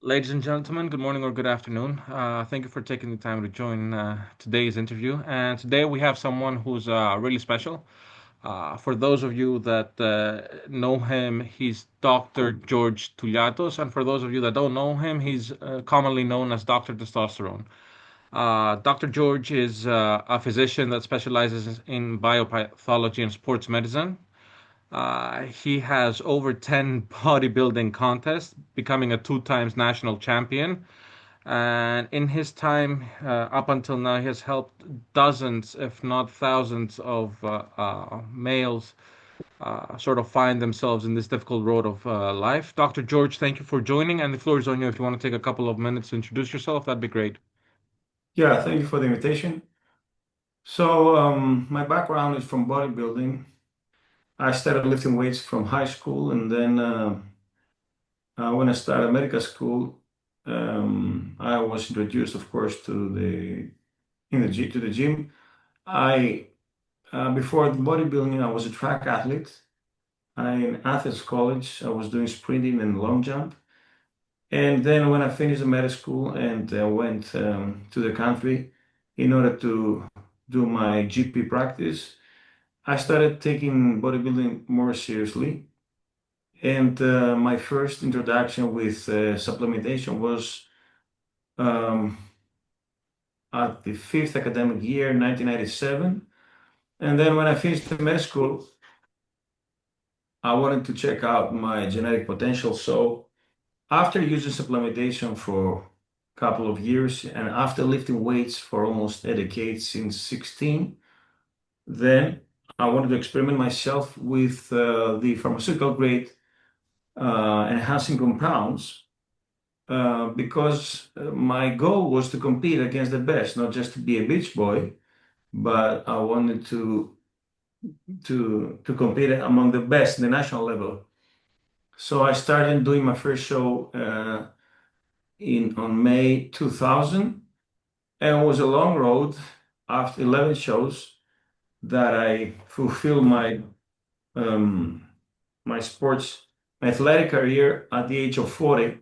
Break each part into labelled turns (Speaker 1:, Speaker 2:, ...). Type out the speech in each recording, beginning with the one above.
Speaker 1: Ladies and gentlemen, good morning or good afternoon. Thank you for taking the time to join today's interview. And today we have someone who's really special. For those of you that know him, he's Dr. George Touliatos. And for those of you that don't know him, he's commonly known as Dr. Testosterone. Dr. George is a physician that specializes in biopathology and sports medicine. He has over 10 bodybuilding contests, becoming a two times national champion. And in his time, up until now, he has helped dozens, if not thousands, of males sort of find themselves in this difficult road of life. Dr. George, thank you for joining, and the floor is on you. If you want to take a couple of minutes to introduce yourself, that'd be great.
Speaker 2: Yeah, thank you for the invitation. My background is from bodybuilding. I started lifting weights from high school, and then when I started medical school, I was introduced, of course, to the gym. I Before the bodybuilding, I was a track athlete. In Athens College, I was doing sprinting and long jump. And then when I finished the medical school and went to the country in order to do my GP practice, I started taking bodybuilding more seriously. And my first introduction with supplementation was um, at the fifth academic year, 1997. And then when I finished the medical school, I wanted to check out my genetic potential. So after using supplementation for a couple of years and after lifting weights for almost a decade since 16, then I wanted to experiment myself with the pharmaceutical grade enhancing compounds because my goal was to compete against the best, not just to be a beach boy, but I wanted to compete among the best in the national level. So I started doing my first show in on May 2000, and it was a long road after 11 shows that I fulfilled um, my sports, my athletic career at the age of 40.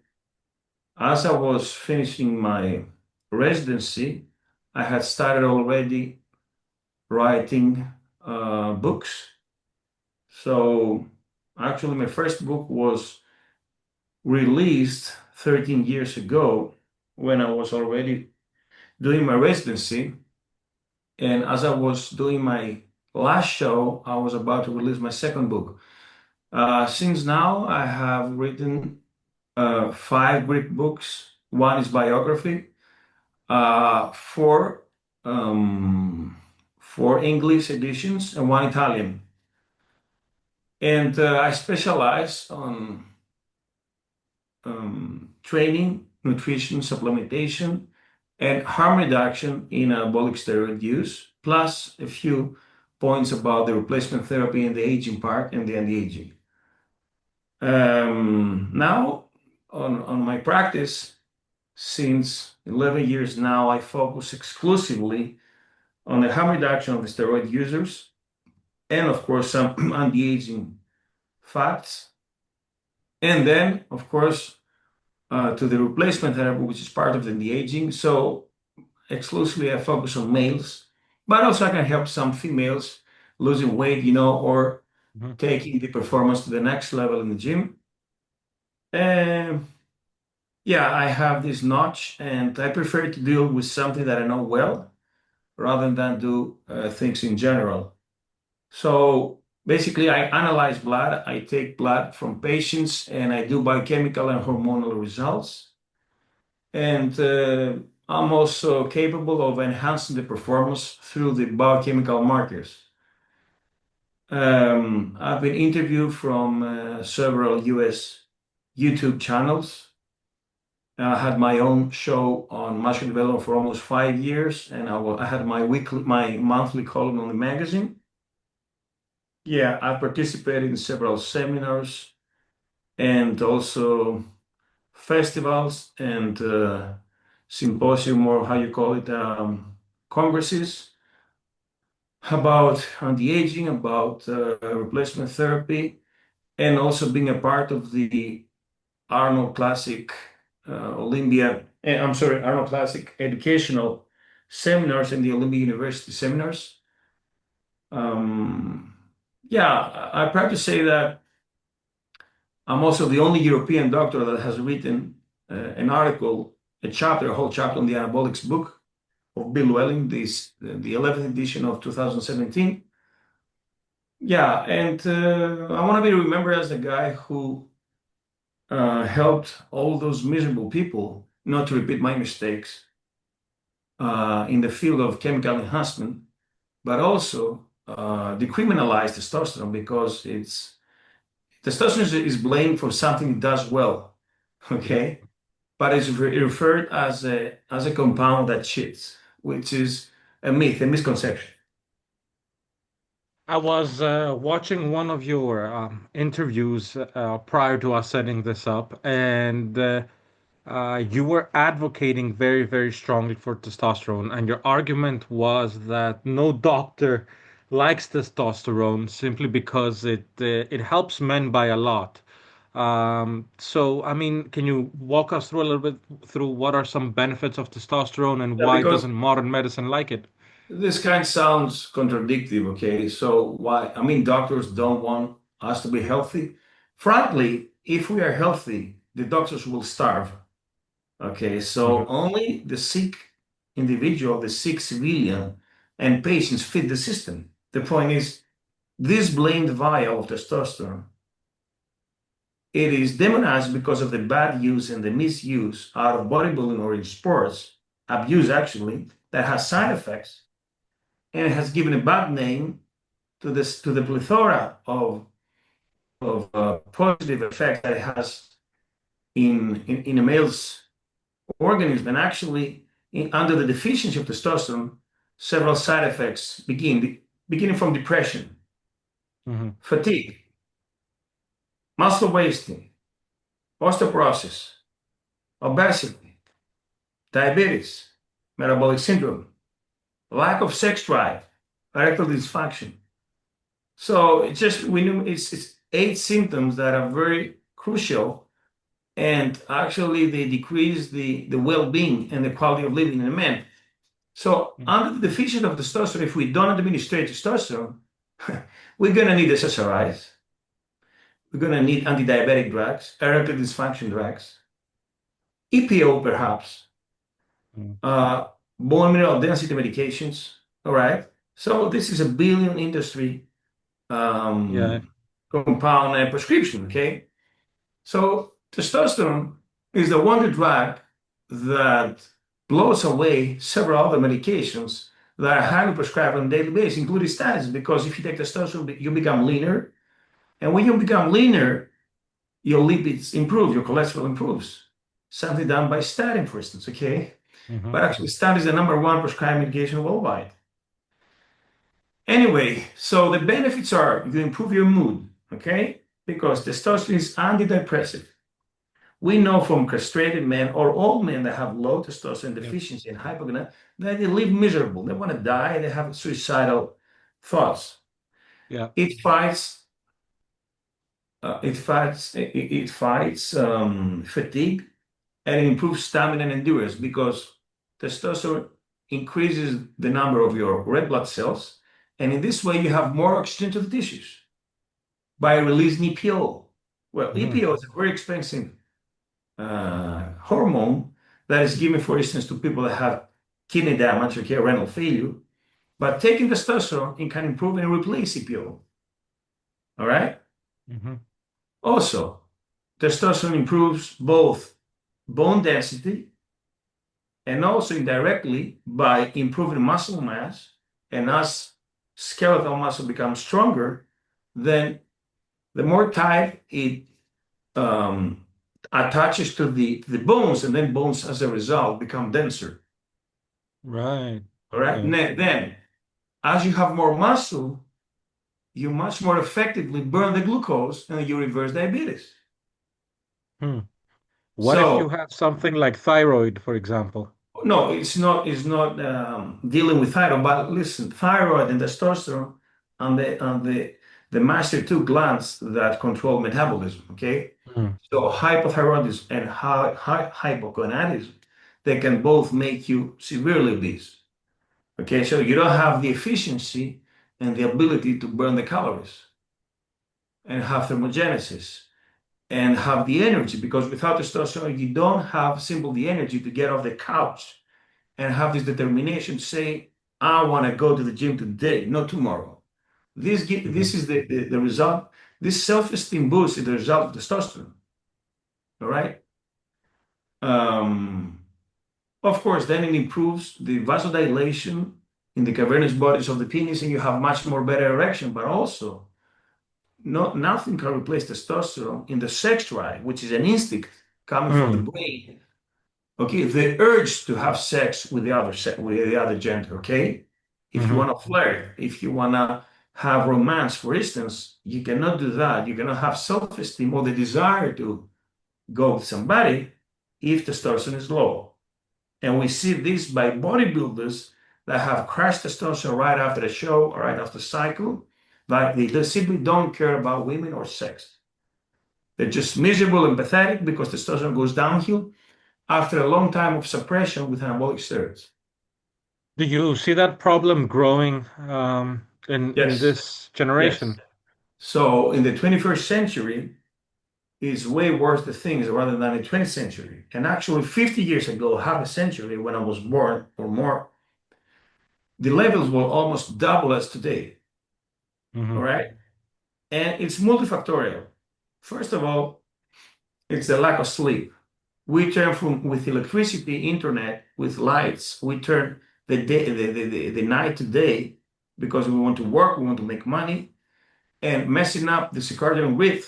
Speaker 2: As I was finishing my residency, I had started already writing books. So actually, my first book was released 13 years ago when I was already doing my residency. And as I was doing my last show, I was about to release my second book. Since now, I have written five Greek books. One is biography, uh, four um, four English editions, and one Italian. And I specialize on training, nutrition, supplementation, and harm reduction in anabolic steroid use, plus a few points about the replacement therapy and the aging part and the anti-aging. Now, on my practice, since 11 years now, I focus exclusively on the harm reduction of the steroid users and, of course, some anti-aging facts. And then, of course, to the replacement therapy, which is part of the anti-aging. So exclusively I focus on males, but also I can help some females losing weight, or
Speaker 1: Mhm.
Speaker 2: taking the performance to the next level in the gym. And yeah, I have this notch, and I prefer to deal with something that I know well rather than do things in general. So basically, I analyze blood, I take blood from patients, and I do biochemical and hormonal results. And I'm also capable of enhancing the performance through the biochemical markers. I've been interviewed from several US YouTube channels. I had my own show on muscle development for almost 5 years, and I had my monthly column on the magazine. Yeah, I participated in several seminars and also festivals and symposium, or how you call it, congresses about anti-aging, about replacement therapy, and also being a part of the Arnold Classic I'm sorry, Arnold Classic educational seminars and the Olympia University seminars. Um, yeah, I proud to say that I'm also the only European doctor that has written an article, a whole chapter on the anabolics book of Bill Welling, the 11th edition of 2017. Yeah, and I want to be remembered as the guy who helped all those miserable people not to repeat my mistakes in the field of chemical enhancement, but also decriminalize testosterone because it's testosterone is blamed for something it does well,
Speaker 1: Yep.
Speaker 2: okay? But it's referred as a compound that cheats, which is a myth, a misconception.
Speaker 1: I was watching one of your interviews prior to us setting this up, and you were advocating very, very strongly for testosterone, and your argument was that no doctor likes testosterone simply because it helps men by a lot. So, I mean, can you walk us through a little bit through what are some benefits of testosterone and
Speaker 2: Yeah,
Speaker 1: why
Speaker 2: because
Speaker 1: doesn't modern medicine like it?
Speaker 2: this kind of sounds contradictory, okay? So why? I mean, doctors don't want us to be healthy. Frankly, if we are healthy, the doctors will starve, okay? So
Speaker 1: Hmm.
Speaker 2: only the sick individual, the sick civilian, and patients fit the system. The point is, this blamed vial of testosterone, it is demonized because of the bad use and the misuse out of bodybuilding or in sports, abuse actually, that has side effects and it has given a bad name to this to the plethora of positive effects that it has in a male's organism. And actually, under the deficiency of testosterone, several side effects beginning from depression,
Speaker 1: Hmm.
Speaker 2: fatigue, muscle wasting, osteoporosis, obesity, diabetes, metabolic syndrome, lack of sex drive, erectile dysfunction. So it's just we know it's eight symptoms that are very crucial, and actually they decrease the well-being and the quality of living in a man. So under the deficiency of testosterone, if we don't administer testosterone, we're gonna need SSRIs, we're gonna need anti-diabetic drugs, erectile dysfunction drugs, EPO perhaps,
Speaker 1: Hmm.
Speaker 2: uh, bone mineral density medications. All right. So this is a billion industry
Speaker 1: Yeah.
Speaker 2: compound and prescription. Okay. So testosterone is the one drug that blows away several other medications that are highly prescribed on a daily basis, including statins, because if you take testosterone, you become leaner. And when you become leaner, your lipids improve, your cholesterol improves. Something done by statin, for instance, okay?
Speaker 1: Hmm.
Speaker 2: But actually, statin is the number one prescribed medication worldwide. Anyway, so the benefits are you improve your mood, okay? Because testosterone is antidepressive. We know from castrated men or old men that have low testosterone
Speaker 1: Yep.
Speaker 2: deficiency and hypocrisy that they live miserable. They want to die. They have suicidal thoughts.
Speaker 1: Yeah.
Speaker 2: It fights. It fights fatigue and it improves stamina and endurance because testosterone increases the number of your red blood cells, and in this way you have more oxygen to the tissues by releasing EPO. Well,
Speaker 1: Hmm.
Speaker 2: EPO is a very expensive hormone that is given, for instance, to people that have kidney damage or renal failure. But taking testosterone, it can improve and replace EPO. All right.
Speaker 1: Hmm.
Speaker 2: Also, testosterone improves both bone density and also indirectly by improving muscle mass. And as skeletal muscle becomes stronger, then the more tight it um, attaches to the bones, and then bones as a result become denser.
Speaker 1: Right.
Speaker 2: All right.
Speaker 1: Okay.
Speaker 2: Then, as you have more muscle, you much more effectively burn the glucose and you reverse diabetes.
Speaker 1: Hmm. What if you
Speaker 2: So
Speaker 1: have something like thyroid, for example?
Speaker 2: no, it's not dealing with thyroid. But listen, thyroid and testosterone and the the master two glands that control metabolism, okay?
Speaker 1: Mm.
Speaker 2: So hypothyroidism and hypogonadism, they can both make you severely obese. Okay, so you don't have the efficiency and the ability to burn the calories and have thermogenesis and have the energy, because without testosterone, you don't have simple the energy to get off the couch and have this determination to say, I want to go to the gym today, not tomorrow. This
Speaker 1: Mhm.
Speaker 2: is the result. This self-esteem boost is the result of testosterone. All right. Um, of course, then it improves the vasodilation in the cavernous bodies of the penis, and you have much more better erection. But also, nothing can replace testosterone in the sex drive, which is an instinct coming from the
Speaker 1: Mm.
Speaker 2: brain. Okay, the urge to have sex with the other gender. Okay, if you
Speaker 1: Mhm.
Speaker 2: want to flirt, if you want to have romance, for instance, you cannot do that. You cannot have self-esteem or the desire to go with somebody if testosterone is low. And we see this by bodybuilders that have crashed testosterone right after the show or right after the cycle. Like they simply don't care about women or sex. They're just miserable and pathetic because testosterone goes downhill after a long time of suppression with anabolic steroids.
Speaker 1: Do you see that problem growing in
Speaker 2: Yes,
Speaker 1: this
Speaker 2: yes.
Speaker 1: generation?
Speaker 2: So in the 21st century, is way worse the things rather than the 20th century. And actually, 50 years ago, half a century when I was born or more, the levels were almost double as today. All
Speaker 1: Hmm.
Speaker 2: right. And it's multifactorial. First of all, it's the lack of sleep. We turn from with electricity, internet, with lights, we turn the day, the night to day because we want to work, we want to make money, and messing up the circadian rhythm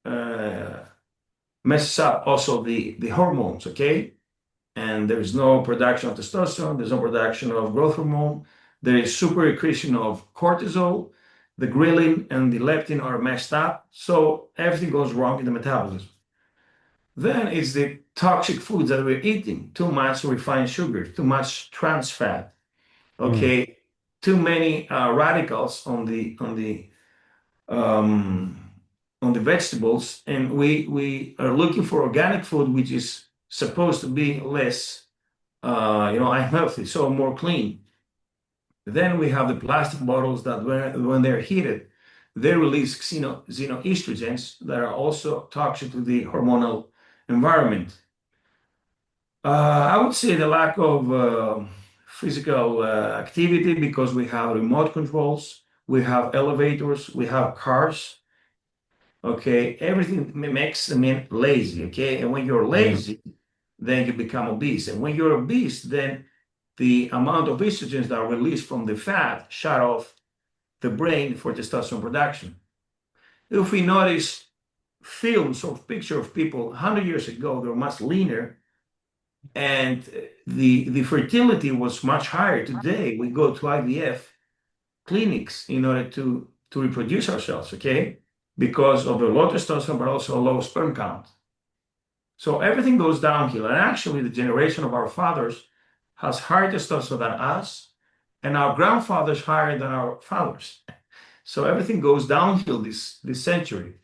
Speaker 2: uh, messes up also the hormones, okay? And there's no production of testosterone, there's no production of growth hormone, there is super accretion of cortisol, the ghrelin and the leptin are messed up, so everything goes wrong in the metabolism. Then it's the toxic foods that we're eating, too much refined sugar, too much trans fat,
Speaker 1: Mm.
Speaker 2: okay, too many radicals um, on the vegetables, and we are looking for organic food, which is supposed to be less unhealthy, so more clean. Then we have the plastic bottles that when they're heated, they release xenoestrogens that are also toxic to the hormonal environment. I would say the lack of physical activity because we have remote controls, we have elevators, we have cars. Okay, everything makes the man lazy. Okay, and when you're
Speaker 1: Yeah.
Speaker 2: lazy, then you become obese. And when you're obese, then the amount of estrogens that are released from the fat shut off the brain for testosterone production. If we notice films or picture of people 100 years ago, they were much leaner and the fertility was much higher. Today, we go to IVF clinics in order to reproduce ourselves, okay? Because of the low testosterone, but also a low sperm count. So everything goes downhill. And actually, the generation of our fathers has higher testosterone than us, and our grandfathers higher than our fathers. So everything goes downhill this century.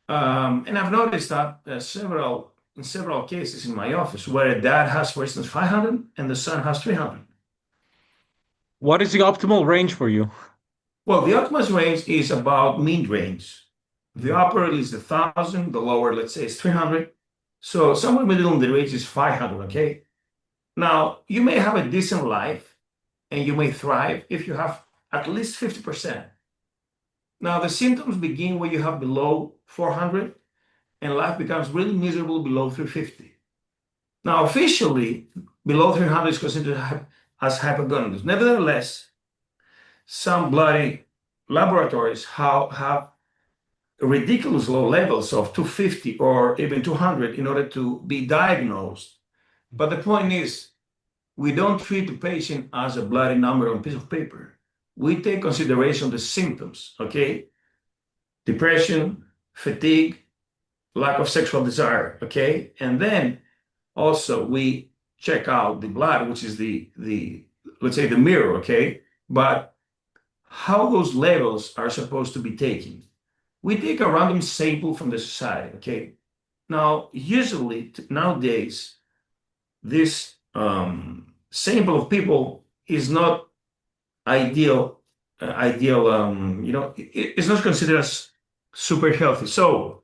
Speaker 2: And I've noticed that in several cases in my office where a dad has, for instance, 500 and the son has 300.
Speaker 1: What is the optimal range for you?
Speaker 2: Well, the optimal range is about mean range. The
Speaker 1: Mhm.
Speaker 2: upper is 1,000, the lower, let's say, is 300. So somewhere middle in the range is 500, okay? Now, you may have a decent life and you may thrive if you have at least 50%. Now, the symptoms begin when you have below 400 and life becomes really miserable below 350. Now, officially, below 300 is considered as hypogonadism. Nevertheless, some bloody laboratories have ridiculous low levels of 250 or even 200 in order to be diagnosed. But the point is, we don't treat the patient as a bloody number on a piece of paper. We take consideration the symptoms, okay? Depression, fatigue, lack of sexual desire, okay? And then also we check out the blood, which is the let's say the mirror, okay? But how those levels are supposed to be taken. We take a random sample from the society, okay? Now, usually nowadays, this sample of people is not ideal, it's not considered as super healthy. So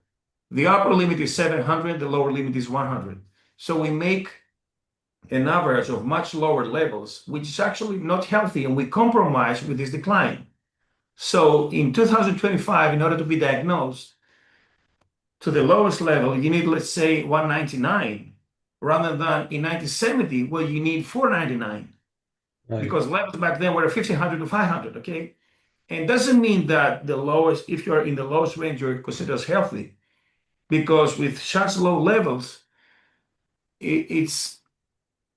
Speaker 2: the upper limit is 700, the lower limit is 100. So we make an average of much lower levels, which is actually not healthy, and we compromise with this decline. So in 2025, in order to be diagnosed to the lowest level, you need, let's say, 199, rather than in 1970, where you need 499,
Speaker 1: Right.
Speaker 2: because levels back then were 1500 to 500, okay? And doesn't mean that the lowest, if you're in the lowest range, you're considered as healthy, because with such low levels, it's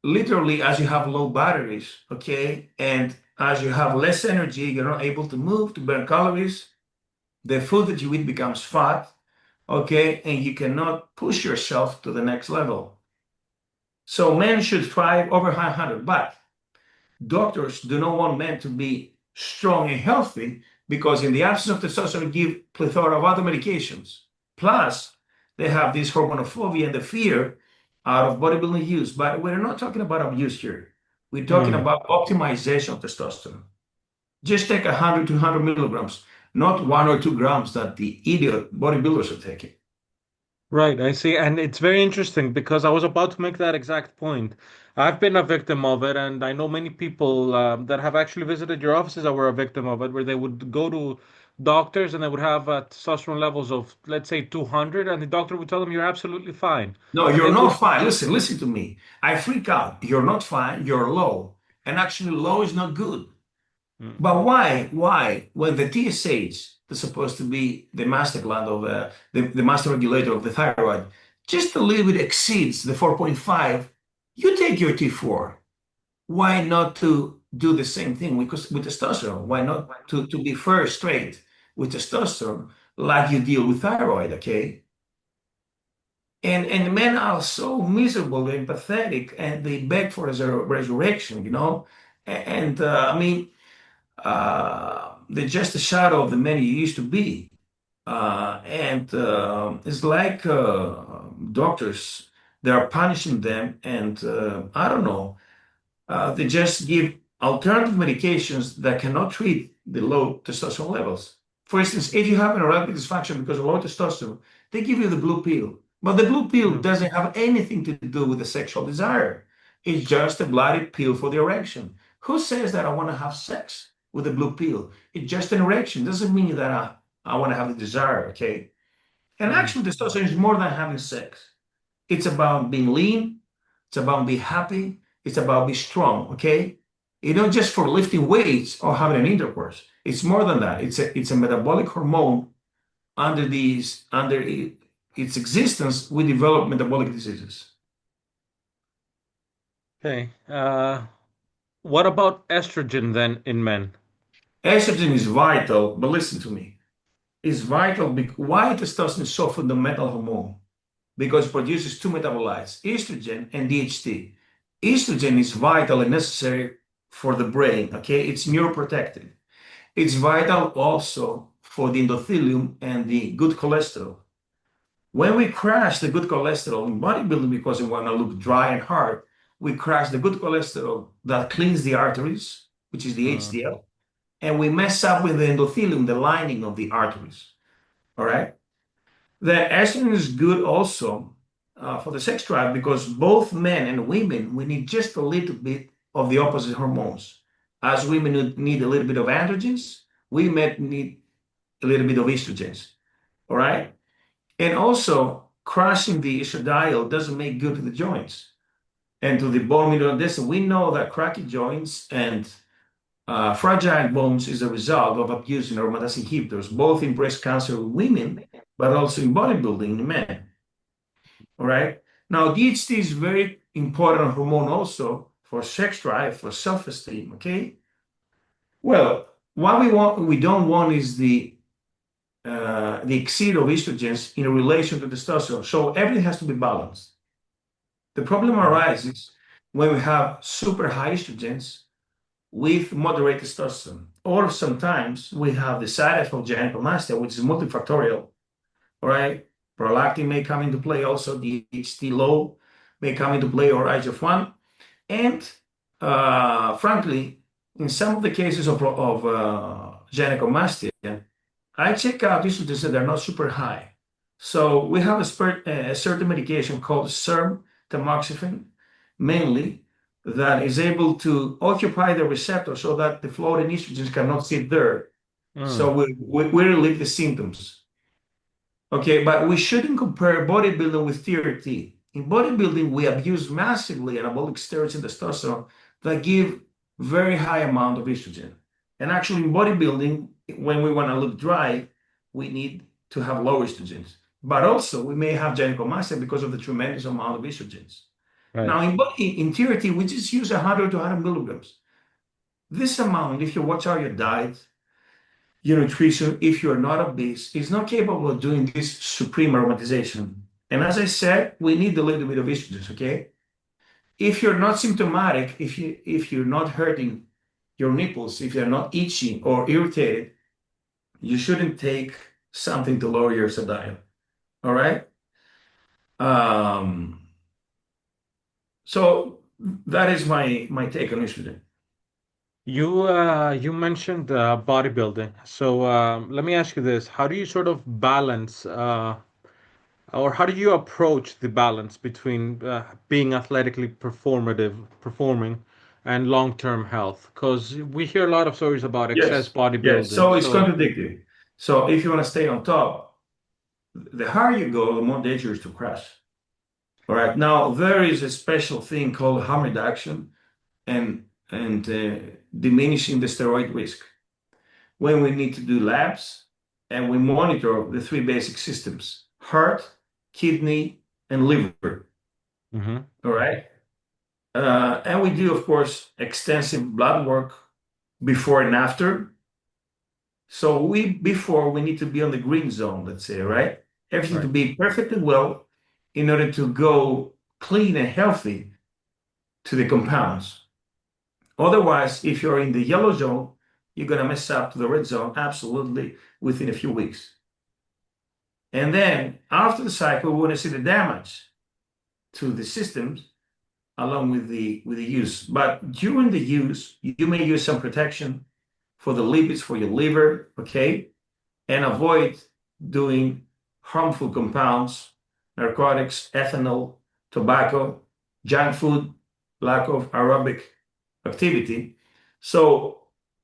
Speaker 2: literally as you have low batteries, okay? And as you have less energy, you're not able to move, to burn calories. The food that you eat becomes fat, okay? And you cannot push yourself to the next level. So men should thrive over 100, but doctors do not want men to be strong and healthy because in the absence of testosterone, give plethora of other medications. Plus, they have this hormonophobia and the fear out of bodybuilding use. But we're not talking about abuse here. We're talking
Speaker 1: Mm.
Speaker 2: about optimization of testosterone. Just take 100 to 200 milligrams, not 1 or 2 grams that the idiot bodybuilders are taking.
Speaker 1: Right, I see. And it's very interesting because I was about to make that exact point. I've been a victim of it, and I know many people that have actually visited your offices that were a victim of it, where they would go to doctors and they would have testosterone levels of, let's say, 200, and the doctor would tell them you're absolutely fine.
Speaker 2: No,
Speaker 1: And they
Speaker 2: you're not
Speaker 1: would.
Speaker 2: fine. Listen to me. I freak out. You're not fine. You're low. And actually, low is not good.
Speaker 1: Mm,
Speaker 2: But why? Why? When the TSH is supposed to be the master gland of the master regulator of the thyroid, just a little bit exceeds the 4.5, you take your T4. Why not to do the same thing with testosterone? Why not to be fair straight with testosterone like you deal with thyroid, okay? And men are so miserable and pathetic, and they beg for a resurrection, you know? And I mean, they're just a shadow of the men you used to be. And it's like doctors, they are punishing them, and I don't know, they just give alternative medications that cannot treat the low testosterone levels. For instance, if you have an erectile dysfunction because of low testosterone, they give you the blue pill. But the blue pill
Speaker 1: mm,
Speaker 2: doesn't have anything to do with the sexual desire. It's just a bloody pill for the erection. Who says that I want to have sex with a blue pill? It's just an erection. Doesn't mean that I want to have the desire, okay? And
Speaker 1: mm.
Speaker 2: actually, testosterone is more than having sex. It's about being lean. It's about being happy. It's about being strong. Okay. It's not just for lifting weights or having an intercourse. It's more than that. It's a metabolic hormone. Its existence, we develop metabolic diseases.
Speaker 1: Okay. What about estrogen then in men?
Speaker 2: Estrogen is vital, but listen to me. It's vital because why testosterone is so fundamental hormone? Because it produces two metabolites, estrogen and DHT. Estrogen is vital and necessary for the brain, okay? It's neuroprotective. It's vital also for the endothelium and the good cholesterol. When we crash the good cholesterol in bodybuilding because we want to look dry and hard, we crash the good cholesterol that cleans the arteries, which is the
Speaker 1: Uh,
Speaker 2: HDL, and we mess up with the endothelium, the lining of the arteries. All right. The estrogen is good also for the sex drive because both men and women, we need just a little bit of the opposite hormones. As women need a little bit of androgens, we men need a little bit of estrogens. All right. And also, crushing the estradiol doesn't make good to the joints and to the bone mineral density. We know that cracky joints and fragile bones is a result of abusing aromatase inhibitors, both in breast cancer in women, but also in bodybuilding in men. All right. Now, DHT is very important hormone also for sex drive, for self-esteem. Okay. Well, what we don't want is the exceed of estrogens in relation to testosterone. So everything has to be balanced. The problem
Speaker 1: mhm.
Speaker 2: arises when we have super high estrogens with moderate testosterone. Or sometimes we have the side effect of gynecomastia, which is multifactorial, all right? Prolactin may come into play also, DHT low may come into play, or IGF-1. And frankly, in some of the cases of gynecomastia, I check out estrogens that are not super high. So we have a certain medication called SERM tamoxifen, mainly, that is able to occupy the receptor so that the floating estrogens cannot sit there. So
Speaker 1: Mm,
Speaker 2: we relieve the symptoms. Okay, but we shouldn't compare bodybuilding with TRT. In bodybuilding, we abuse massively anabolic steroids and testosterone that give very high amount of estrogen. And actually, in bodybuilding, when we want to look dry, we need to have low estrogens. But also, we may have gynecomastia because of the tremendous amount of estrogens.
Speaker 1: right.
Speaker 2: Now, in TRT, we just use 100 to 100 milligrams. This amount, if you watch out your diet, your nutrition, if you're not obese, is not capable of doing this supreme aromatization. And as I said, we need a little bit of estrogens, okay? If you're not symptomatic, if you're not hurting your nipples, if you're not itchy or irritated, you shouldn't take something to lower your estradiol. All right? Um, so that is my take on estrogen.
Speaker 1: You mentioned bodybuilding. So let me ask you this: how do you sort of balance, or how do you approach the balance between being athletically performing, and long-term health? Because we hear a lot of stories about excess
Speaker 2: Yes, yes.
Speaker 1: bodybuilding.
Speaker 2: So it's
Speaker 1: So
Speaker 2: contradictory. So if you want to stay on top, the higher you go, the more dangerous to crash. All right. Now there is a special thing called harm reduction and diminishing the steroid risk when we need to do labs and we monitor the three basic systems: heart, kidney, and liver.
Speaker 1: Mhm.
Speaker 2: All right. And we do, of course, extensive blood work before and after. So before we need to be on the green zone, let's say, right? Everything to
Speaker 1: Right.
Speaker 2: be perfectly well in order to go clean and healthy to the compounds. Otherwise, if you're in the yellow zone, you're going to mess up to the red zone absolutely within a few weeks. And then after the cycle, we want to see the damage to the systems along with the use. But during the use, you may use some protection for the lipids for your liver, okay? And avoid doing harmful compounds, narcotics, ethanol, tobacco, junk food, lack of aerobic activity. So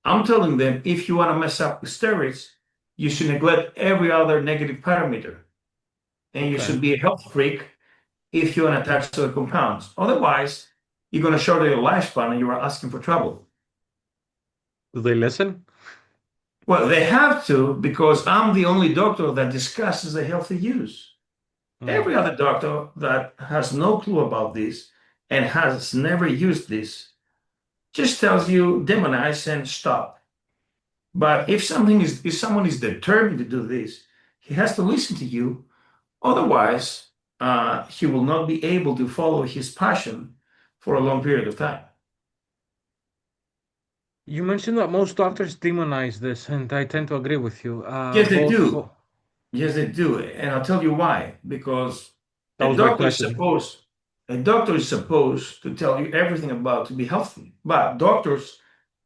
Speaker 2: I'm telling them if you want to mess up with steroids, you should neglect every other negative parameter. And you
Speaker 1: Okay.
Speaker 2: should be a health freak if you want to attach to the compounds. Otherwise, you're going to shorten your lifespan and you are asking for trouble.
Speaker 1: Do they listen?
Speaker 2: Well, they have to because I'm the only doctor that discusses the healthy use.
Speaker 1: Mm.
Speaker 2: Every other doctor that has no clue about this and has never used this just tells you demonize and stop. But if someone is determined to do this, he has to listen to you. Otherwise, he will not be able to follow his passion for a long period of time.
Speaker 1: You mentioned that most doctors demonize this, and I tend to agree with you.
Speaker 2: Yes, they
Speaker 1: Both
Speaker 2: do.
Speaker 1: for,
Speaker 2: Yes, they do. And I'll tell you why. Because
Speaker 1: that
Speaker 2: a
Speaker 1: was my
Speaker 2: doctor is
Speaker 1: question.
Speaker 2: supposed a doctor is supposed to tell you everything about to be healthy. But doctors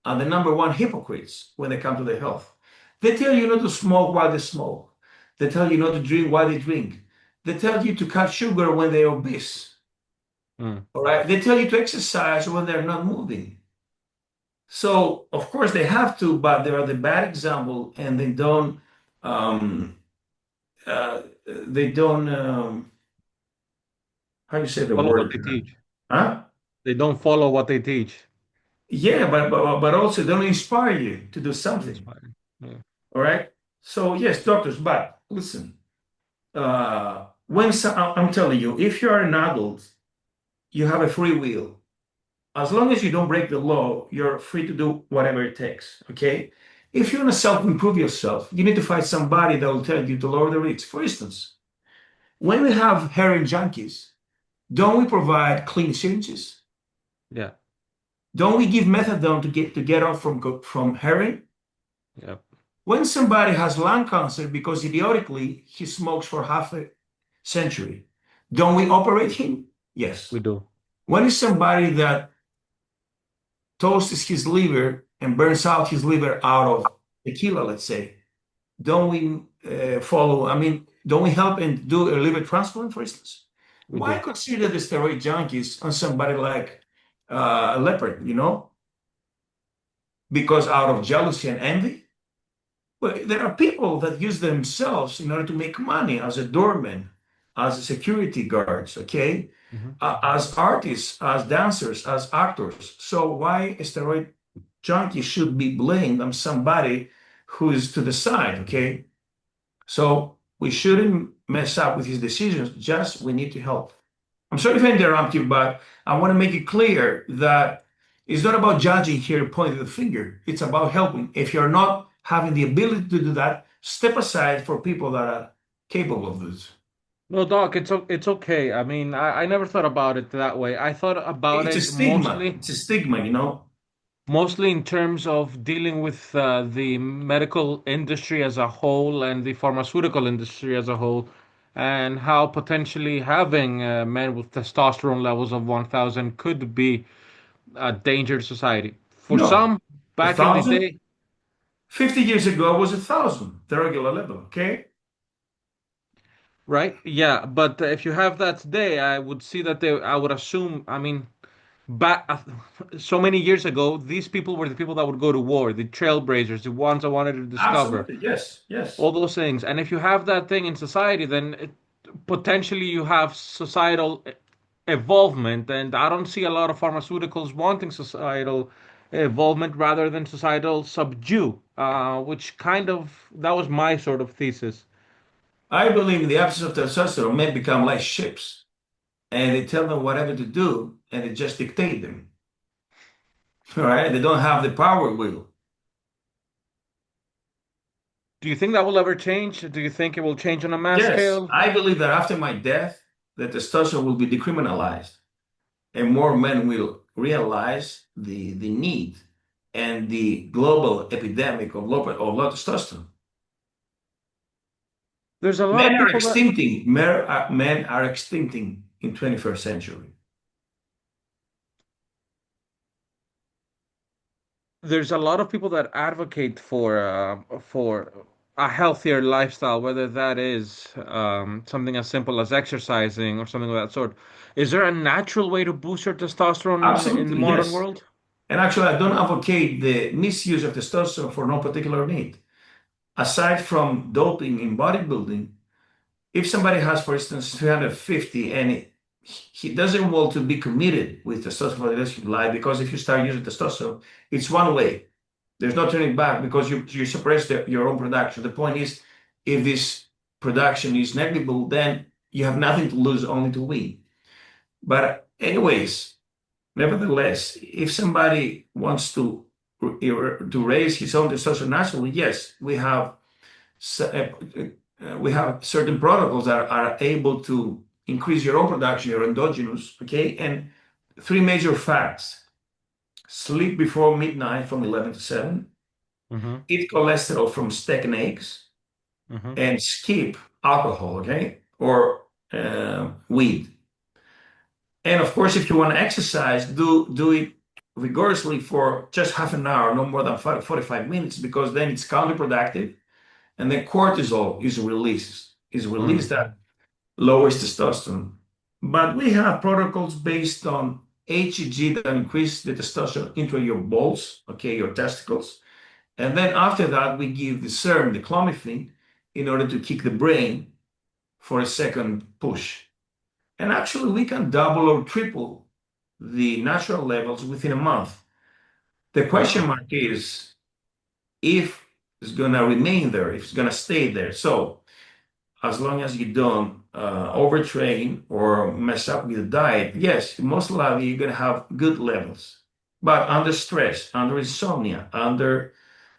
Speaker 2: are the number one hypocrites when they come to their health. They tell you not to smoke while they smoke. They tell you not to drink while they drink. They tell you to cut sugar when they're obese.
Speaker 1: Mm.
Speaker 2: All right. They tell you to exercise when they're not moving. So of course they have to, but they are the bad example, and um, they don't how you say the
Speaker 1: Follow what
Speaker 2: word,
Speaker 1: they teach.
Speaker 2: huh?
Speaker 1: They don't follow what they teach.
Speaker 2: Yeah, but also they don't inspire you to do something.
Speaker 1: Inspiring. Yeah.
Speaker 2: All right. So yes, doctors, but listen, when I'm telling you, if you are an adult, you have a free will. As long as you don't break the law, you're free to do whatever it takes. Okay. If you want to self-improve yourself, you need to find somebody that will tell you to lower the risks. For instance, when we have heroin junkies, don't we provide clean syringes?
Speaker 1: Yeah.
Speaker 2: Don't we give methadone to get off from heroin?
Speaker 1: Yep.
Speaker 2: When somebody has lung cancer because idiotically he smokes for half a century, don't we operate him?
Speaker 1: We
Speaker 2: Yes.
Speaker 1: do.
Speaker 2: When is somebody that toasts his liver and burns out his liver out of tequila, let's say, don't we follow? I mean, don't we help and do a liver transplant, for instance?
Speaker 1: We
Speaker 2: Why
Speaker 1: do.
Speaker 2: consider the steroid junkies on somebody like a leopard, because out of jealousy and envy? Well, there are people that use themselves in order to make money as a doorman, as a security guards, okay?
Speaker 1: Hmm.
Speaker 2: As artists, as dancers, as actors. So why a steroid junkie should be blamed on somebody who is to the side, okay? So we shouldn't mess up with his decisions, just we need to help. I'm sorry if I interrupt you, but I want to make it clear that it's not about judging here, pointing the finger. It's about helping. If you're not having the ability to do that, step aside for people that are capable of this.
Speaker 1: No, Doc, it's okay. I mean, I never thought about it that way. I thought about
Speaker 2: It's a
Speaker 1: it
Speaker 2: stigma.
Speaker 1: mostly
Speaker 2: It's a stigma.
Speaker 1: mostly in terms of dealing with the medical industry as a whole and the pharmaceutical industry as a whole, and how potentially having men with testosterone levels of 1,000 could be a danger to society. For
Speaker 2: No,
Speaker 1: some,
Speaker 2: a
Speaker 1: back in the
Speaker 2: thousand?
Speaker 1: day,
Speaker 2: 50 years ago was 1,000, the regular level, okay?
Speaker 1: right? Yeah, but if you have that today, I would see that I would assume, I mean, back so many years ago, these people were the people that would go to war, the trailblazers, the ones that wanted to discover
Speaker 2: Absolutely, yes, yes.
Speaker 1: all those things. And if you have that thing in society, then potentially you have societal evolvement. And I don't see a lot of pharmaceuticals wanting societal involvement rather than societal subdue, which kind of that was my sort of thesis.
Speaker 2: I believe in the absence of testosterone, men become like ships, and they tell them whatever to do, and they just dictate them. All right? They don't have the power wheel.
Speaker 1: Do you think that will ever change? Do you think it will change on a mass
Speaker 2: Yes,
Speaker 1: scale?
Speaker 2: I believe that after my death, the testosterone will be decriminalized, and more men will realize the need and the global epidemic of low testosterone.
Speaker 1: There's a lot
Speaker 2: Men
Speaker 1: of
Speaker 2: are
Speaker 1: people that
Speaker 2: extincting. Men are extincting in 21st century.
Speaker 1: there's a lot of people that advocate for a healthier lifestyle, whether that is something as simple as exercising or something of that sort. Is there a natural way to boost your testosterone in the
Speaker 2: Absolutely,
Speaker 1: modern
Speaker 2: yes.
Speaker 1: world?
Speaker 2: And actually, I don't advocate the misuse of testosterone for no particular need. Aside from doping in bodybuilding, if somebody has, for instance, 350 and he doesn't want to be committed with testosterone for the rest of his life, because if you start using testosterone, it's one way. There's no turning back because you suppress your own production. The point is, if this production is negligible, then you have nothing to lose, only to win. But anyways, nevertheless, if somebody wants to raise his own testosterone naturally, yes, we have certain protocols that are able to increase your own production, your endogenous, okay? And three major facts: sleep before midnight from 11 to 7,
Speaker 1: Mm-hmm.
Speaker 2: eat cholesterol from steak and eggs,
Speaker 1: Mm-hmm.
Speaker 2: and skip alcohol, okay? Or weed. And of course, if you want to exercise, do it rigorously for just half an hour, no more than 45 minutes, because then it's counterproductive. And then cortisol is released
Speaker 1: Mm.
Speaker 2: that lowers testosterone. But we have protocols based on HCG that increase the testosterone into your balls, okay, your testicles. And then after that, we give the serum, the clomiphene, in order to kick the brain for a second push. And actually, we can double or triple the natural levels within a month. The question
Speaker 1: Wow.
Speaker 2: mark is if it's going to remain there, if it's going to stay there. So, as long as you don't overtrain or mess up with the diet, yes, most likely you're going to have good levels. But under stress, under insomnia, under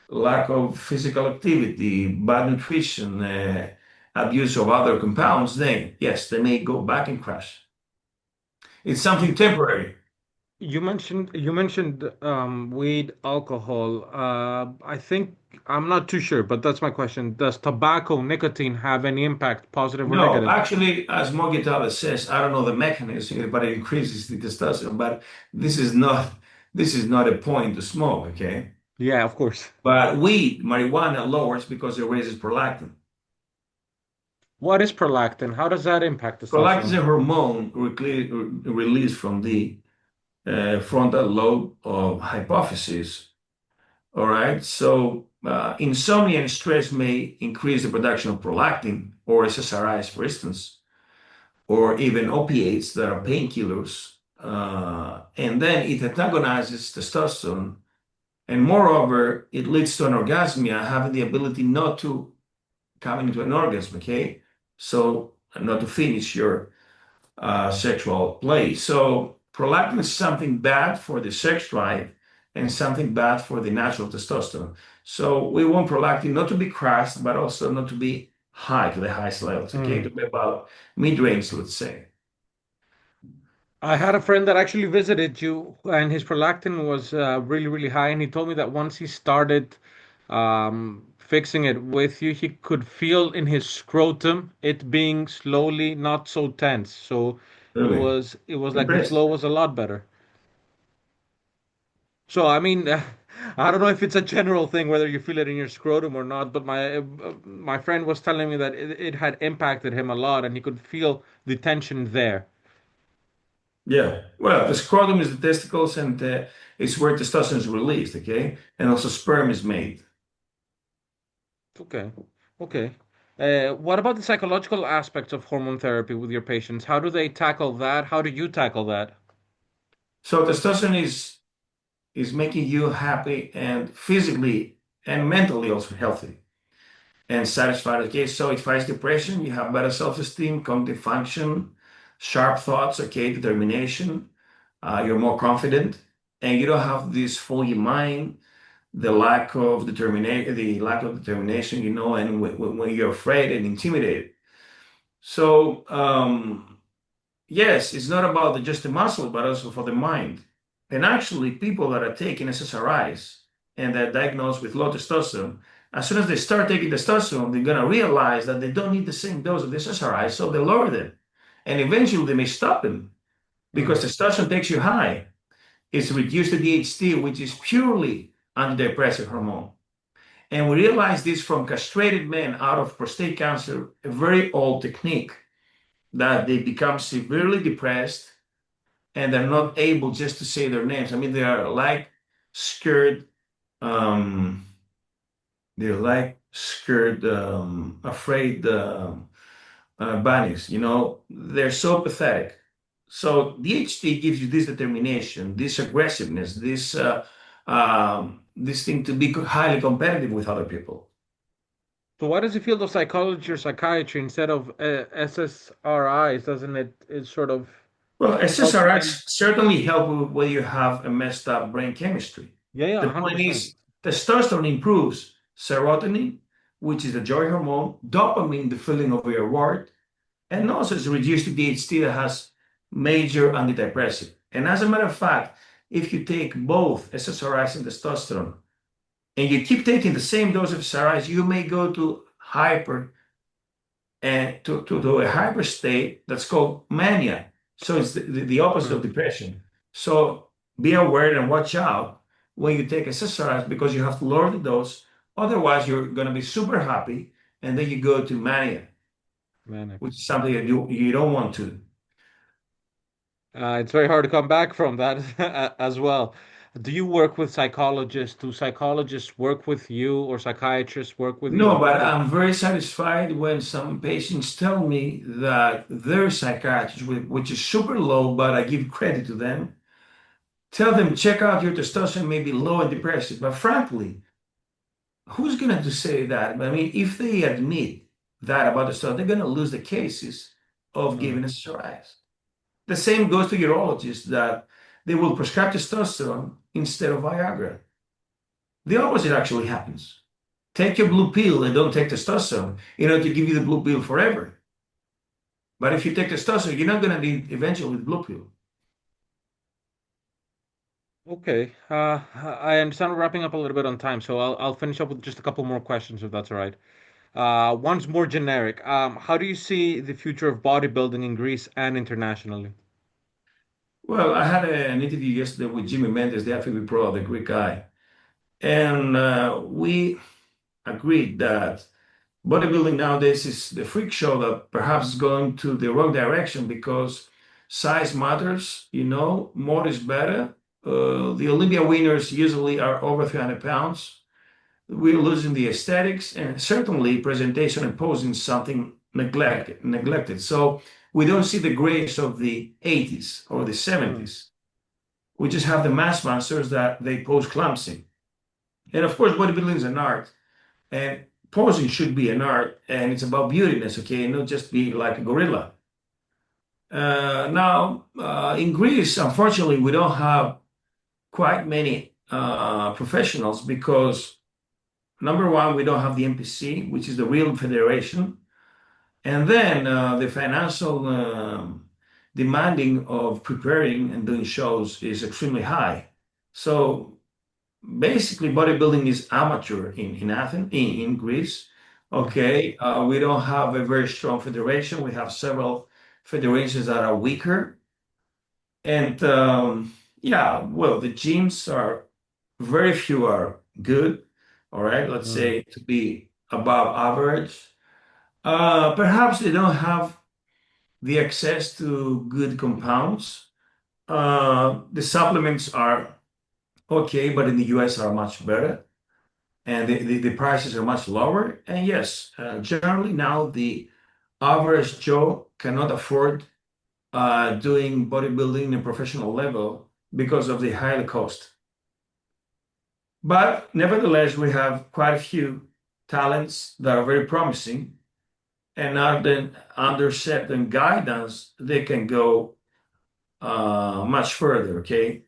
Speaker 2: lack of physical activity, bad nutrition, abuse of other compounds, then yes, they may go back and crash. It's something temporary.
Speaker 1: You mentioned weed, alcohol. I think I'm not too sure, but that's my question. Does tobacco, nicotine have any impact, positive or
Speaker 2: No,
Speaker 1: negative?
Speaker 2: actually, as Morgenthaler says, I don't know the mechanism, but it increases the testosterone. But this is not this is not a point to smoke, okay?
Speaker 1: Yeah, of course.
Speaker 2: But weed, marijuana lowers because it raises prolactin.
Speaker 1: What is prolactin? How does that impact
Speaker 2: Prolactin is
Speaker 1: testosterone?
Speaker 2: a hormone released from the frontal lobe of hypophysis. All right. So insomnia and stress may increase the production of prolactin or SSRIs, for instance, or even opiates that are painkillers. And then it antagonizes testosterone. And moreover, it leads to anorgasmia, having the ability not to come into an orgasm, okay? So not to finish your sexual play. So prolactin is something bad for the sex drive and something bad for the natural testosterone. So we want prolactin not to be crashed, but also not to be high to the highest levels, okay? To
Speaker 1: Hmm.
Speaker 2: be about mid-range, let's say.
Speaker 1: I had a friend that actually visited you, and his prolactin was really, really high, and he told me that once he started fixing it with you, he could feel in his scrotum it being slowly not so tense. So
Speaker 2: Really
Speaker 1: it was like the flow
Speaker 2: impressed.
Speaker 1: was a lot better. So I mean, I don't know if it's a general thing whether you feel it in your scrotum or not, but my friend was telling me that it had impacted him a lot, and he could feel the tension there.
Speaker 2: Yeah. Well, the scrotum is the testicles, and it's where testosterone is released, okay? And also sperm is made.
Speaker 1: Okay. Okay. What about the psychological aspects of hormone therapy with your patients? How do they tackle that? How do you tackle that?
Speaker 2: So testosterone is making you happy and physically and mentally also healthy and satisfied. Okay, so it fights depression. You have better self-esteem, cognitive function, sharp thoughts. Okay, determination. You're more confident, and you don't have this foggy mind, the lack of determination. And when you're afraid and intimidated. So yes, it's not about just the muscle, but also for the mind. And actually, people that are taking SSRIs and they're diagnosed with low testosterone, as soon as they start taking testosterone, they're going to realize that they don't need the same dose of the SSRIs, so they lower them. And eventually, they may stop them because
Speaker 1: Hmm.
Speaker 2: testosterone takes you high. It's reduced to DHT, which is purely antidepressant hormone. And we realize this from castrated men out of prostate cancer, a very old technique that they become severely depressed and they're not able just to say their names. I mean, they are like scared, um, they're like scared, afraid bunnies, they're so pathetic. So DHT gives you this determination, this aggressiveness, this thing to be highly competitive with other people.
Speaker 1: So why does the field of psychology or psychiatry instead of SSRIs, doesn't it sort of
Speaker 2: Well,
Speaker 1: help them?
Speaker 2: SSRIs certainly help when you have a messed up brain chemistry.
Speaker 1: Yeah, yeah,
Speaker 2: The point
Speaker 1: 100%.
Speaker 2: is, testosterone improves serotonin, which is the joy hormone, dopamine, the feeling of your reward, and also it's reduced to DHT that has major antidepressant. And as a matter of fact, if you take both SSRIs and testosterone, and you keep taking the same dose of SSRIs, you may go to hyper and to a hyper state that's called mania. So it's the opposite of
Speaker 1: Mm.
Speaker 2: depression. So be aware and watch out when you take SSRIs because you have to lower the dose. Otherwise, you're going to be super happy, and then you go to mania,
Speaker 1: Manic.
Speaker 2: which is something that you don't want to.
Speaker 1: It's very hard to come back from that as well. Do you work with psychologists? Do psychologists work with you or psychiatrists work with you?
Speaker 2: No, but I'm very satisfied when some patients tell me that their psychiatrist, which is super low, but I give credit to them, tell them check out your testosterone may be low and depressive. But frankly, who's going to say that? I mean, if they admit that about testosterone, they're going to lose the cases of
Speaker 1: Mm.
Speaker 2: giving SSRIs. The same goes to urologists that they will prescribe testosterone instead of Viagra. The opposite actually happens. Take your blue pill and don't take testosterone in order to give you the blue pill forever. But if you take testosterone, you're not going to need eventually the blue pill.
Speaker 1: Okay. I understand we're wrapping up a little bit on time, so I'll finish up with just a couple more questions if that's all right. One's more generic. How do you see the future of bodybuilding in Greece and internationally?
Speaker 2: Well, I had an interview yesterday with Jimmy Mendes, the FAB Pro, the Greek guy, and we agreed that bodybuilding nowadays is the freak show that perhaps is going to the wrong direction because size matters, more is better. The Olympia winners usually are over 300 pounds. We're losing the aesthetics and certainly presentation and posing is something neglected. So we don't see the grace of the 80s or the
Speaker 1: Hmm.
Speaker 2: 70s. We just have the mass masters that they pose clumsy. And of course, bodybuilding is an art, and posing should be an art, and it's about beautiness, okay, and not just be like a gorilla. Now, in Greece, unfortunately, we don't have quite many professionals because number one, we don't have the NPC, which is the real federation, and then the financial demanding of preparing and doing shows is extremely high. So basically bodybuilding is amateur in Athens, in Greece.
Speaker 1: Hmm.
Speaker 2: Okay, we don't have a very strong federation. We have several federations that are weaker, and yeah, well, the gyms are very few are good. All right, let's
Speaker 1: Hmm.
Speaker 2: say to be above average. Perhaps they don't have the access to good compounds. The supplements are okay, but in the US are much better. And the prices are much lower. And yes, generally now the average Joe cannot afford doing bodybuilding in a professional level because of the high cost. But nevertheless, we have quite a few talents that are very promising, and now then under certain guidance, they can go much further. Okay.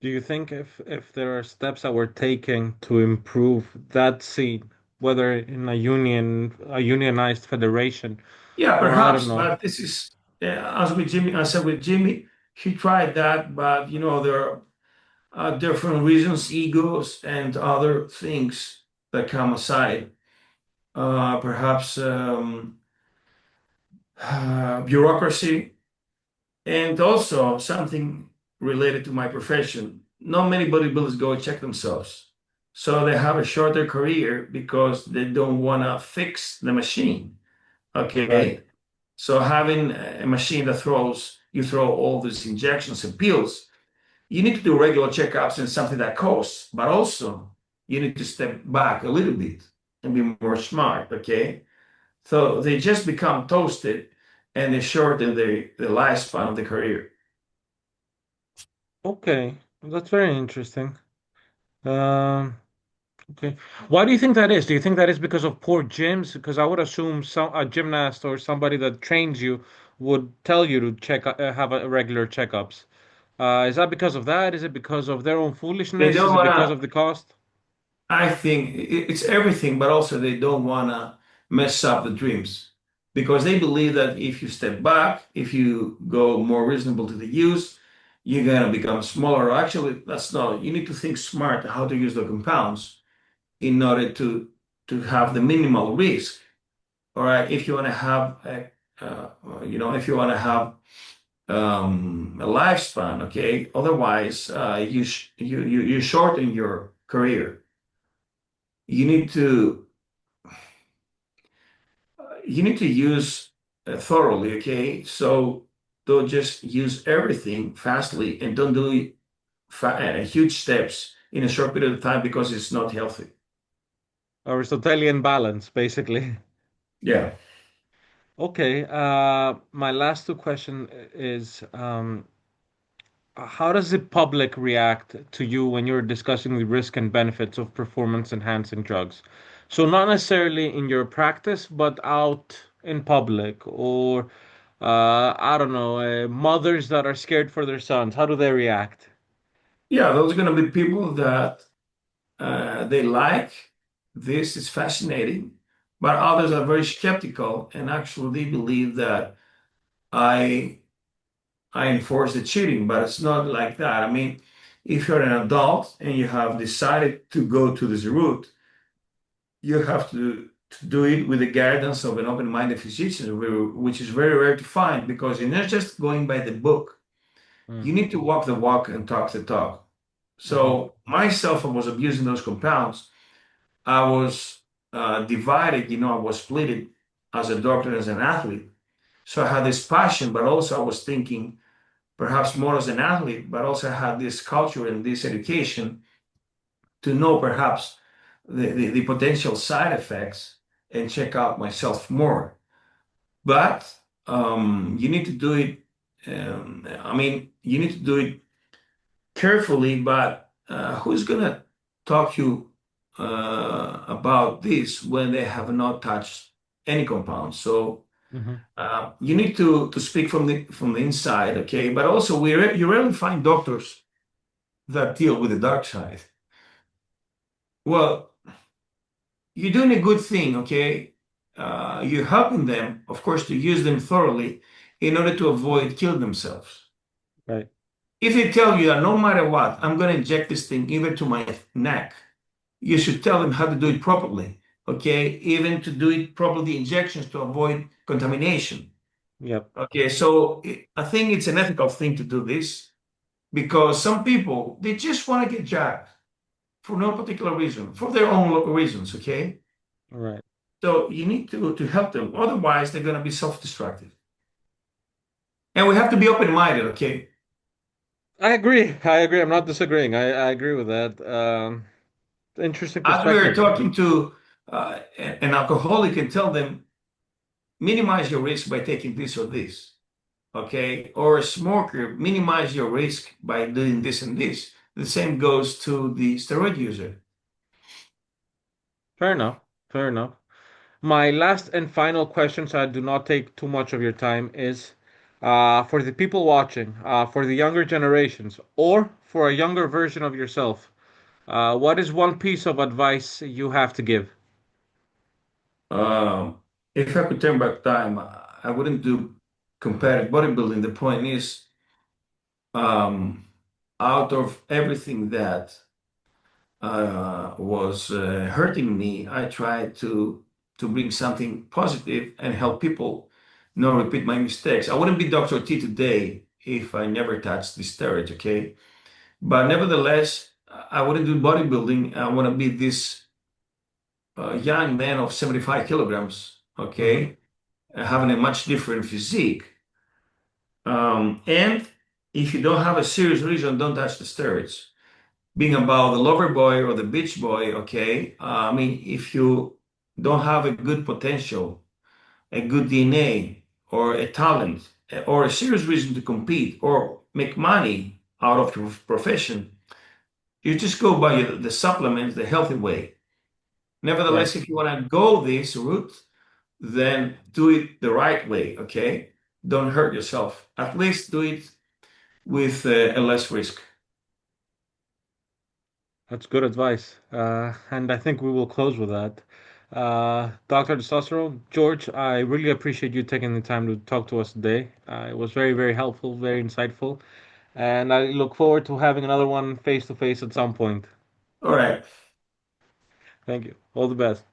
Speaker 1: Do you think if there are steps that we're taking to improve that scene, whether in a unionized federation,
Speaker 2: Yeah,
Speaker 1: or I don't
Speaker 2: perhaps,
Speaker 1: know?
Speaker 2: but this is as with Jimmy. I said with Jimmy, he tried that, but there are different reasons, egos, and other things that come aside. Perhaps bureaucracy, and also something related to my profession. Not many bodybuilders go check themselves. So they have a shorter career because they don't want to fix the machine.
Speaker 1: Right.
Speaker 2: Okay. So having a machine that you throw all these injections and pills, you need to do regular checkups and something that costs, but also you need to step back a little bit and be more smart, okay? So they just become toasted and they shorten the lifespan of the career.
Speaker 1: Okay, that's very interesting. Um, okay. Why do you think that is? Do you think that is because of poor gyms? Because I would assume a gymnast or somebody that trains you would tell you to have a regular checkups. Is that because of that? Is it because of their own
Speaker 2: They
Speaker 1: foolishness?
Speaker 2: don't
Speaker 1: Is it
Speaker 2: want
Speaker 1: because
Speaker 2: to,
Speaker 1: of the cost?
Speaker 2: I think it's everything, but also they don't want to mess up the dreams because they believe that if you step back, if you go more reasonable to the use, you're going to become smaller. Actually, that's not, you need to think smart how to use the compounds in order to have the minimal risk. All right, if you want to have if you want to have a lifespan, okay. Otherwise, you shorten your career. You need to use thoroughly, okay. So don't just use everything fastly and don't do huge steps in a short period of time because it's not healthy.
Speaker 1: Aristotelian balance, basically.
Speaker 2: Yeah.
Speaker 1: Okay, my last two question is how does the public react to you when you're discussing the risk and benefits of performance enhancing drugs? So not necessarily in your practice, but out in public or I don't know, mothers that are scared for their sons. How do they react?
Speaker 2: Yeah, those are going to be people that they like this is fascinating, but others are very skeptical and actually they believe that I I enforce the cheating, but it's not like that. I mean, if you're an adult and you have decided to go to this route, you have to do it with the guidance of an open-minded physician, which is very rare to find because you're not just going by the book.
Speaker 1: Mm.
Speaker 2: You need to walk the walk and talk the talk.
Speaker 1: Hmm.
Speaker 2: So myself, I was abusing those compounds. I was divided, I was split as a doctor and as an athlete. So I had this passion, but also I was thinking perhaps more as an athlete, but also I had this culture and this education to know perhaps the potential side effects and check out myself more. But you need to do it. You need to do it carefully. But who's gonna talk you about this when they have not touched any compound? So
Speaker 1: Hmm.
Speaker 2: you need to speak from the inside, okay? But also, you rarely find doctors that deal with the dark side. Well, you're doing a good thing, okay? You're helping them, of course, to use them thoroughly in order to avoid killing themselves.
Speaker 1: Right.
Speaker 2: If they tell you that no matter what, I'm going to inject this thing even to my neck, you should tell them how to do it properly, okay? Even to do it properly, the injections to avoid contamination.
Speaker 1: Yep.
Speaker 2: Okay, so I think it's an ethical thing to do this because some people, they just want to get jabbed for no particular reason, for their own reasons, okay?
Speaker 1: Right.
Speaker 2: So you need to help them. Otherwise, they're going to be self-destructive. And we have to be open-minded, okay?
Speaker 1: I agree. I agree. I'm not disagreeing. I agree with that. Interesting
Speaker 2: As we are
Speaker 1: perspective.
Speaker 2: talking to an alcoholic and tell them, minimize your risk by taking this or this, okay? Or a smoker, minimize your risk by doing this and this. The same goes to the steroid user.
Speaker 1: Fair enough. Fair enough. My last and final question, so I do not take too much of your time, is for the people watching, for the younger generations, or for a younger version of yourself, what is one piece of advice you have to give?
Speaker 2: Um, if I could turn back time, I wouldn't do competitive bodybuilding. The point is, um, out of everything that was hurting me, I tried to bring something positive and help people not repeat my mistakes. I wouldn't be Dr. T today if I never touched the steroids, okay? But nevertheless, I wouldn't do bodybuilding. I want to be this young man of 75 kilograms,
Speaker 1: Hmm.
Speaker 2: okay? Having a much different physique. And if you don't have a serious reason, don't touch the steroids. Being about the lover boy or the beach boy, okay? If you don't have a good potential, a good DNA, or a talent, or a serious reason to compete or make money out of your profession, you just go by the supplements the healthy way.
Speaker 1: Right.
Speaker 2: Nevertheless, if you want to go this route, then do it the right way, okay? Don't hurt yourself. At least do it with a less risk.
Speaker 1: That's good advice. And I think we will close with that. Dr. Testosterone, George, I really appreciate you taking the time to talk to us today. It was very, very helpful, very insightful. And I look forward to having another one face to face at some point.
Speaker 2: All right.
Speaker 1: Thank you. All the best.